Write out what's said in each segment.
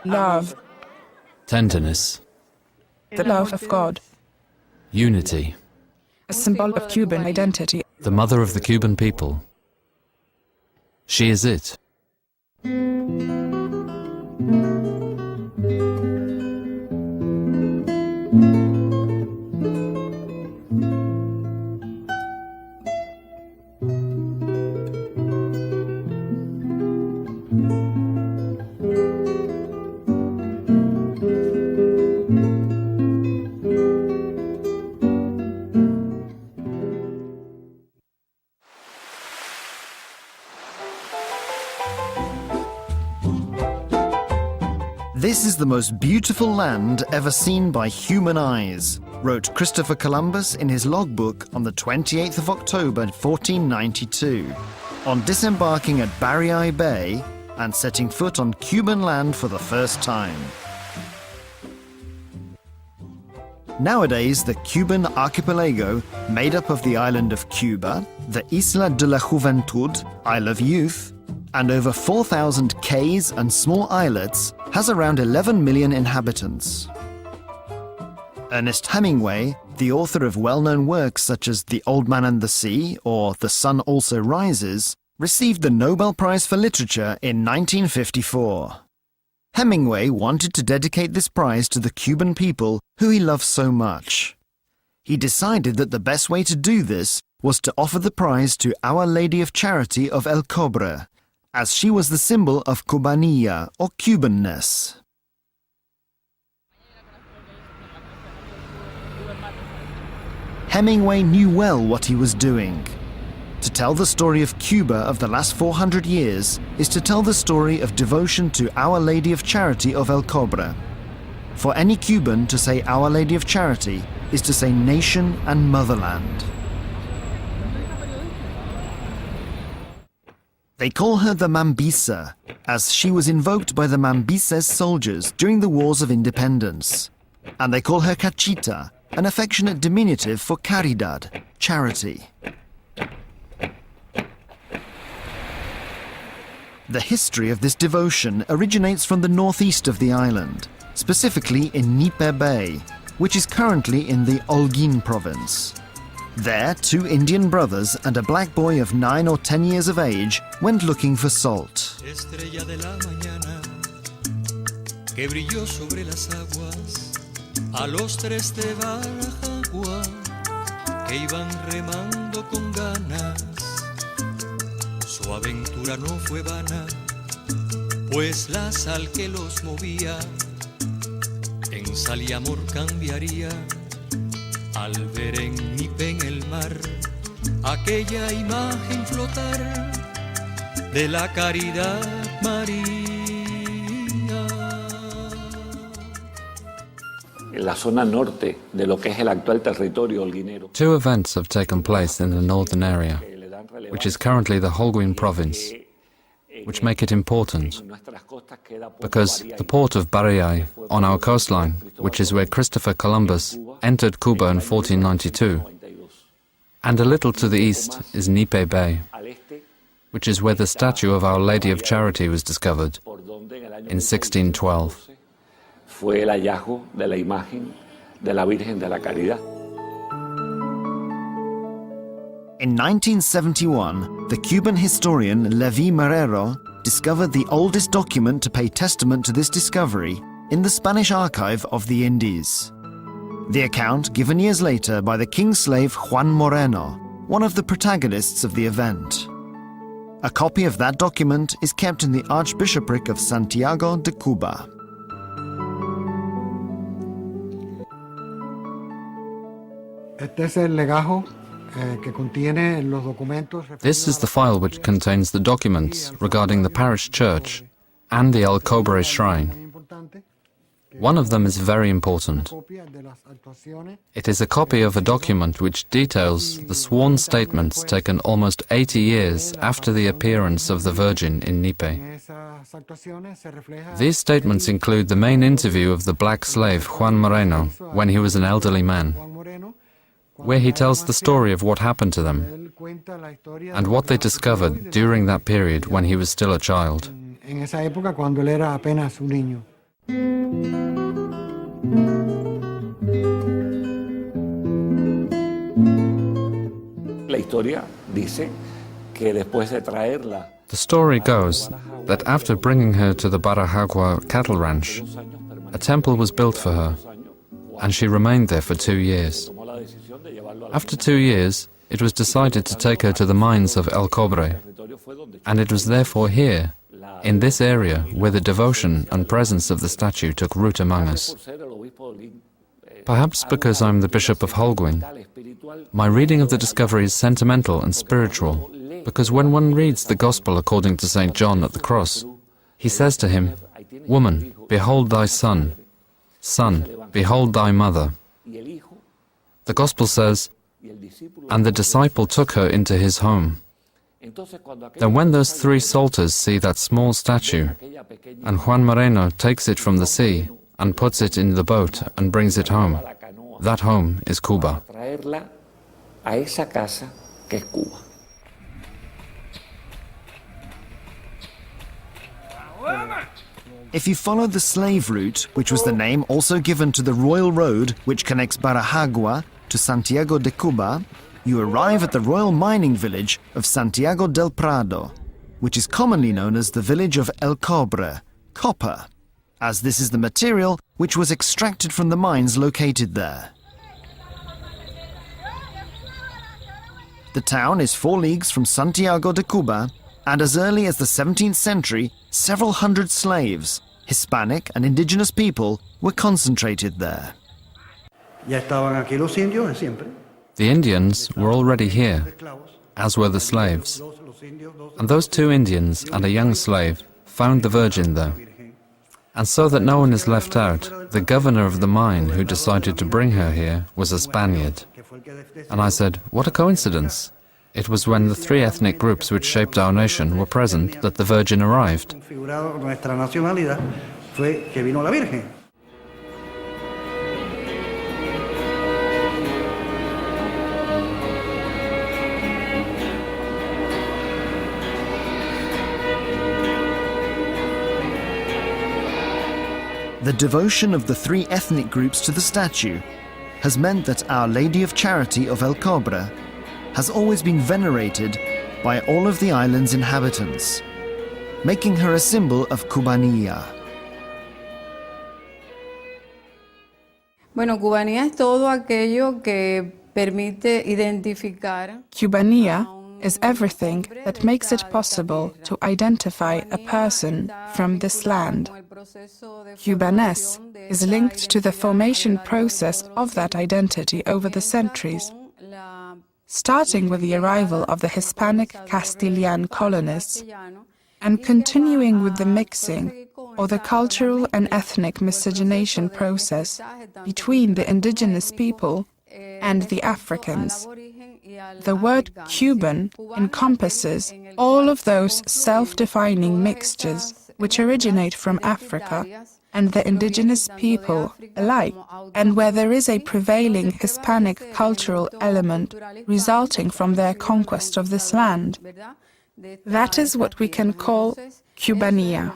Love, tenderness, the love of God, unity, a symbol of Cuban identity. the mother of the Cuban people. She is it. "This is the most beautiful land ever seen by human eyes," wrote Christopher Columbus in his logbook on the 28th of October 1492, on disembarking at Bay Bay and setting foot on Cuban land for the first time. Nowadays, the Cuban archipelago, made up of the island of Cuba, the Isla de la Juventud, Isle of Youth, and over 4,000 cays and small islets, has around 11 million inhabitants. Ernest Hemingway, the author of well-known works such as The Old Man and the Sea or The Sun Also Rises, received the Nobel Prize for Literature in 1954. Hemingway wanted to dedicate this prize to the Cuban people who he loved so much. He decided that the best way to do this was to offer the prize to Our Lady of Charity of El Cobre, as she was the symbol of Cubanía or Cubanness. Hemingway knew well what he was doing. To tell the story of Cuba of the last 400 years is to tell the story of devotion to Our Lady of Charity of El Cobre. For any Cuban to say Our Lady of Charity is to say Nation and Motherland. They call her the Mambisa, as she was invoked by the Mambises soldiers during the Wars of Independence. And they call her Cachita, an affectionate diminutive for caridad, charity. The history of this devotion originates from the northeast of the island, specifically in Nipe Bay, which is currently in the Holguin province. There, two Indian brothers and a black boy of 9 or 10 years of age went looking for salt. Estrella de la mañana, que brilló sobre las aguas, a los tres de Barajagua, que iban remando con ganas. Su aventura no fue vana, pues la sal que los movía en sal y amor cambiaría. Al ver en Nipe en el mar aquella imagen flotar de la caridad María. En la zona norte de lo que es el actual territorio holguinero. Two events have taken place in the northern area, which is currently the Holguin province, which make it important, because the port of Bariay, on our coastline, which is where Christopher Columbus entered Cuba in 1492, and a little to the east is Nipe Bay, which is where the statue of Our Lady of Charity was discovered in 1612. Fue el hallazgo de la imagen de la Virgen de la Caridad. In 1971, the Cuban historian Levi Marrero discovered the oldest document to pay testament to this discovery in the Spanish archive of the Indies. The account given years later by the king's slave Juan Moreno, one of the protagonists of the event. A copy of that document is kept in the Archbishopric of Santiago de Cuba. Este es el legajo que contiene los documentos. This is the file which contains the documents regarding the parish church and the El Cobre shrine. One of them is very important. It is a copy of a document which details the sworn statements taken almost 80 years after the appearance of the Virgin in Nipe. These statements include the main interview of the black slave Juan Moreno when he was an elderly man, where he tells the story of what happened to them and what they discovered during that period when he was still a child. La historia dice que después de traerla The story goes that after bringing her to the Barahagua cattle ranch, a temple was built for her, and she remained there for 2 years. After 2 years, it was decided to take her to the mines of El Cobre, and it was therefore here, in this area, where the devotion and presence of the statue took root among us. Perhaps because I'm the Bishop of Holguin, my reading of the discovery is sentimental and spiritual, because when one reads the Gospel according to St. John at the cross, he says to him, "Woman, behold thy son. Son, behold thy mother." The Gospel says, "And the disciple took her into his home." Then when those 3 salters see that small statue, and Juan Moreno takes it from the sea and puts it in the boat and brings it home, that home is Cuba. traerla a esa casa que es Cuba. If you follow the slave route, which was the name also given to the royal road which connects Barahagua to Santiago de Cuba, you arrive at the royal mining village of Santiago del Prado, which is commonly known as the village of El Cobre, copper, as this is the material which was extracted from the mines located there. The town is 4 leagues from Santiago de Cuba, and as early as the 17th century, several hundred slaves, Hispanic and indigenous people, were concentrated there. Ya estaban aquí los indios de siempre. The Indians were already here, as were the slaves. And those 2 Indians and a young slave found the Virgin there. And so that no one is left out, the governor of the mine who decided to bring her here was a Spaniard. And I said, what a coincidence. It was when the 3 ethnic groups which shaped our nation were present that the Virgin arrived. Configurado nuestra nacionalidad fue que vino la Virgen. The devotion of the 3 ethnic groups to the statue has meant that Our Lady of Charity of El Cobre has always been venerated by all of the island's inhabitants, making her a symbol of Cubanía. Bueno, Cubanía es todo aquello que permite identificar. Cubania is everything that makes it possible to identify a person from this land. Cubanness is linked to the formation process of that identity over the centuries, starting with the arrival of the Hispanic Castilian colonists and continuing with the mixing or the cultural and ethnic miscegenation process between the indigenous people and the Africans. The word Cuban encompasses all of those self-defining mixtures which originate from Africa and the indigenous people alike, and where there is a prevailing Hispanic cultural element resulting from their conquest of this land. That is what we can call Cubanía.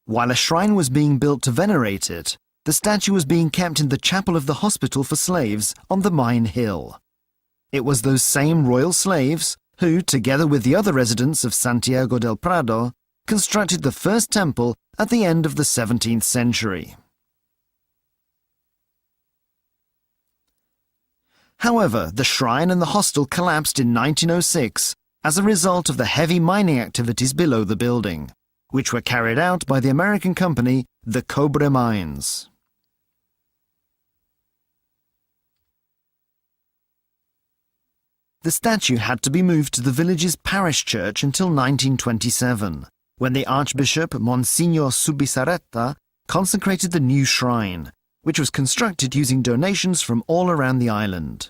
While a shrine was being built to venerate it, the statue was being kept in the chapel of the hospital for slaves on the Mine Hill. It was those same royal slaves who, together with the other residents of Santiago del Prado, constructed the first temple at the end of the 17th century. However, the shrine and the hostel collapsed in 1906 as a result of the heavy mining activities below the building, which were carried out by the American company, the Cobre Mines. The statue had to be moved to the village's parish church until 1927, when the Archbishop Monsignor Subisarreta consecrated the new shrine, which was constructed using donations from all around the island.